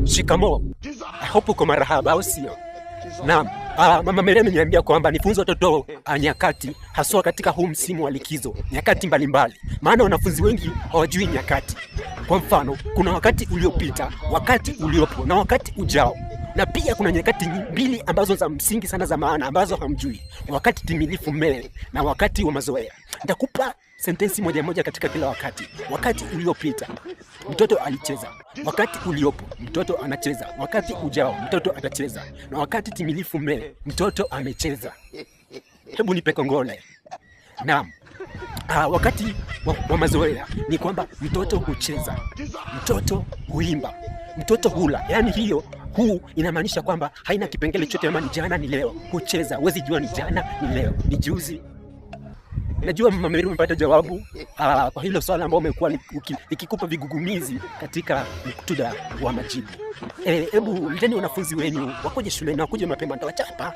Shikamo. I hope uko marahaba au sio? Naam. Mama Mary ameniambia kwamba nifunze watoto nyakati, haswa katika huu msimu wa likizo, nyakati mbalimbali. Maana wanafunzi wengi hawajui nyakati. Kwa mfano, kuna wakati uliopita, wakati uliopo na wakati ujao. Na pia kuna nyakati mbili ambazo za msingi sana za maana ambazo hamjui. Wakati timilifu mbele na wakati wa mazoea. Nitakupa sentensi moja moja katika kila wakati. Wakati uliopita, mtoto alicheza. Wakati uliopo, mtoto anacheza. Wakati ujao, mtoto atacheza. Na wakati timilifu mbele, mtoto amecheza. Hebu nipe kongole. Naam. Wakati wa mazoea ni kwamba mtoto hucheza, mtoto huimba, mtoto hula. Yaani huu inamaanisha kwamba haina kipengele chote kama ni jana ni leo. Hucheza, huwezi jua ni jana ni leo ni juzi. Najua Mama Mary umepata jawabu kwa hilo swali ambao umekuwa nikikupa vigugumizi katika muktadha wa majibu. Hebu leteni wanafunzi wenu wakoje shuleni, wakoje mapema, nitawachapa.